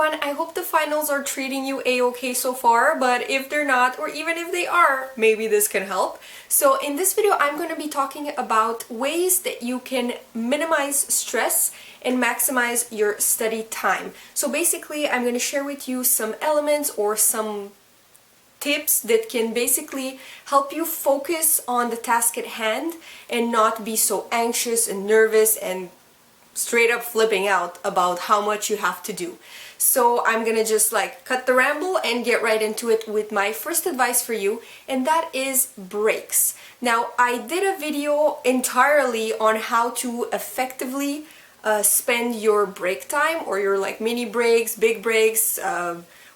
everyone, I hope the finals are treating you a-okay so far, but if they're not, or even if they are, maybe this can help. So in this video, I'm going to be talking about ways that you can minimize stress and maximize your study time. So basically, I'm going to share with you some elements or some tips that can basically help you focus on the task at hand and not be so anxious and nervous and straight up flipping out about how much you have to do. So I'm gonna just cut the ramble and get right into it with my first advice for you, and that is breaks. Now, I did a video entirely on how to effectively spend your break time, or your mini breaks, big breaks,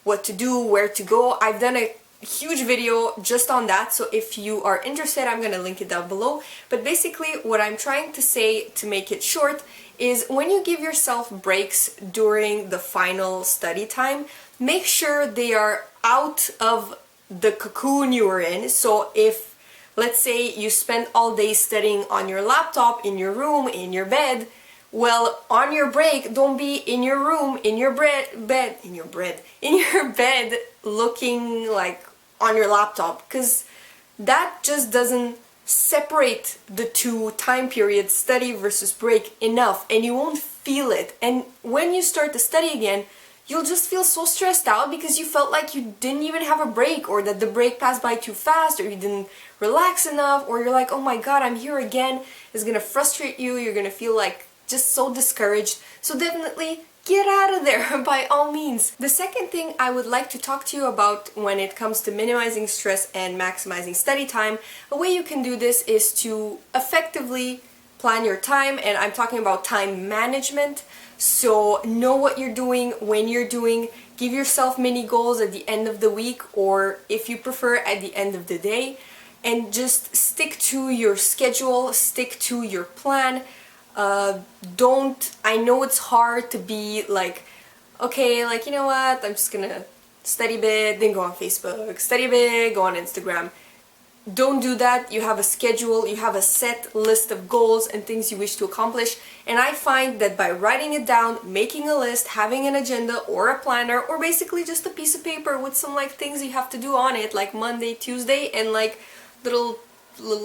what to do, where to go. I've done a huge video just on that, so if you are interested, I'm gonna link it down below. But basically what I'm trying to say, to make it short, is when you give yourself breaks during the final study time, make sure they are out of the cocoon you were in. So if, let's say, you spent all day studying on your laptop, in your room, in your bed, well, on your break, don't be in your room, in your bed looking on your laptop, because that just doesn't separate the two time periods, study versus break, enough, and you won't feel it. And when you start to study again, you'll just feel so stressed out because you felt like you didn't even have a break, or that the break passed by too fast, or you didn't relax enough, or you're like, oh my god, I'm here again. It's gonna frustrate you. You're gonna feel just so discouraged. So definitely get out of there by all means. The second thing I would like to talk to you about when it comes to minimizing stress and maximizing study time, a way you can do this is to effectively plan your time, and I'm talking about time management. So know what you're doing, when you're doing, give yourself mini goals at the end of the week, or if you prefer at the end of the day, and just stick to your schedule, stick to your plan. I know it's hard to be okay, you know what, I'm just gonna study a bit, then go on Facebook, study a bit, go on Instagram. Don't do that. You have a schedule, you have a set list of goals and things you wish to accomplish, and I find that by writing it down, making a list, having an agenda or a planner, or basically just a piece of paper with some things you have to do on it, like Monday, Tuesday, and little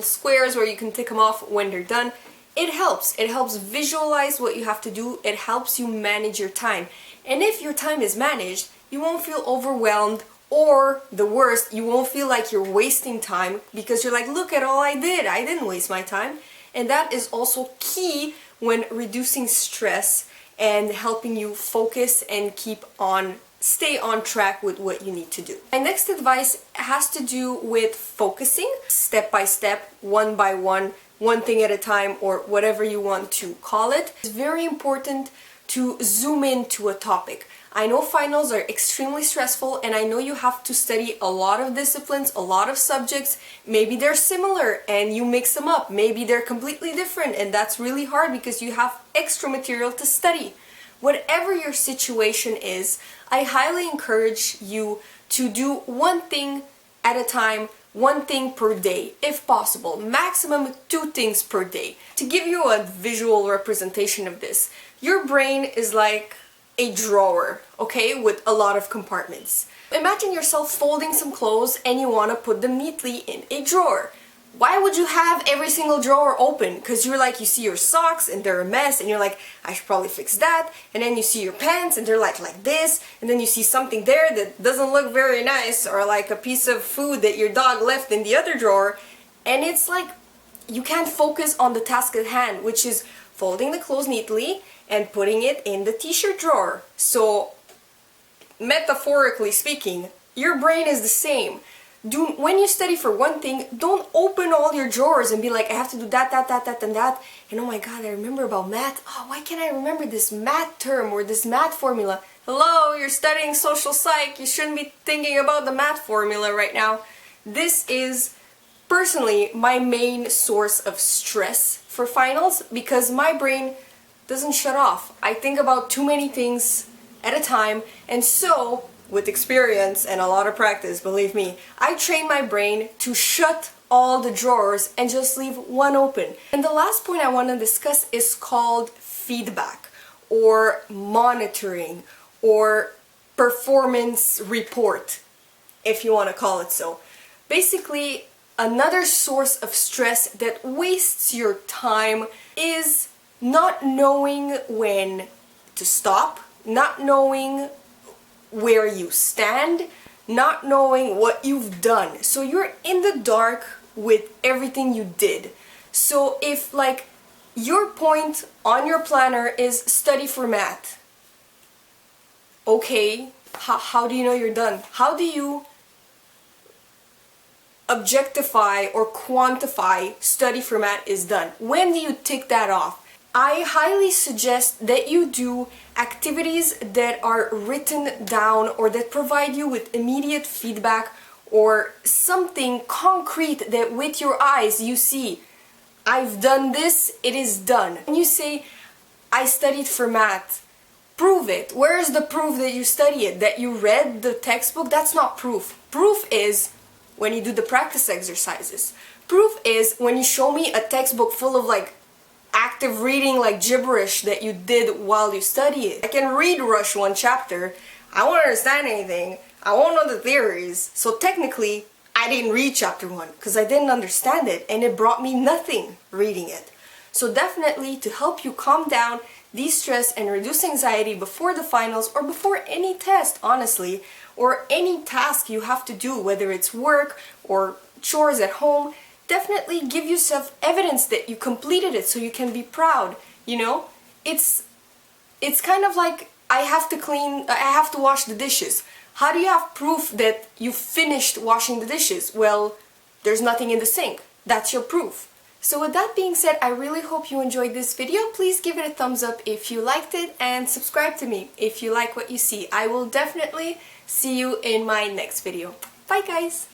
squares where you can tick them off when they're done. It helps. It helps visualize what you have to do. It helps you manage your time. And if your time is managed, you won't feel overwhelmed, or the worst, you won't feel like you're wasting time because you're like, look at all I did. I didn't waste my time. And that is also key when reducing stress and helping you focus and stay on track with what you need to do. My next advice has to do with focusing step by step, one by one thing at a time, or whatever you want to call it. It's very important to zoom into a topic. I know finals are extremely stressful, and I know you have to study a lot of disciplines, a lot of subjects. Maybe they're similar and you mix them up. Maybe they're completely different, and that's really hard because you have extra material to study. Whatever your situation is, I highly encourage you to do one thing at a time, one thing per day, if possible. Maximum 2 things per day. To give you a visual representation of this, your brain is like a drawer, okay, with a lot of compartments. Imagine yourself folding some clothes and you want to put them neatly in a drawer. Why would you have every single drawer open? Because you see your socks and they're a mess, and you're like, I should probably fix that. And then you see your pants and they're like this, and then you see something there that doesn't look very nice, or a piece of food that your dog left in the other drawer, and it's you can't focus on the task at hand, which is folding the clothes neatly and putting it in the t-shirt drawer. So metaphorically speaking, your brain is the same. When you study for one thing, don't open all your drawers and be like, I have to do that, and that. And oh my god, I remember about math. Oh, why can't I remember this math term or this math formula? Hello, you're studying social psych. You shouldn't be thinking about the math formula right now. This is personally my main source of stress for finals, because my brain doesn't shut off. I think about too many things at a time, and so with experience and a lot of practice, believe me, I train my brain to shut all the drawers and just leave one open. And the last point I want to discuss is called feedback, or monitoring, or performance report, if you want to call it so. Basically, another source of stress that wastes your time is not knowing when to stop, not knowing where you stand, not knowing what you've done. So you're in the dark with everything you did. So if like your point on your planner is study for math, okay, how do you know you're done? How do you objectify or quantify study for math is done? When do you tick that off? I highly suggest that you do activities that are written down or that provide you with immediate feedback or something concrete that with your eyes you see, I've done this, it is done. When you say, I studied for math, prove it. Where is the proof that you study it? That you read the textbook? That's not proof. Proof is when you do the practice exercises. Proof is when you show me a textbook full of like active reading, like gibberish that you did while you study it. I can read Rush 1 chapter, I won't understand anything, I won't know the theories, so technically I didn't read chapter 1 because I didn't understand it and it brought me nothing reading it. So definitely to help you calm down, de-stress and reduce anxiety before the finals or before any test, honestly, or any task you have to do, whether it's work or chores at home, definitely give yourself evidence that you completed it so you can be proud, you know? It's kind of like I have to wash the dishes. How do you have proof that you finished washing the dishes? Well, there's nothing in the sink. That's your proof. So with that being said, I really hope you enjoyed this video. Please give it a thumbs up if you liked it and subscribe to me if you like what you see. I will definitely see you in my next video. Bye guys!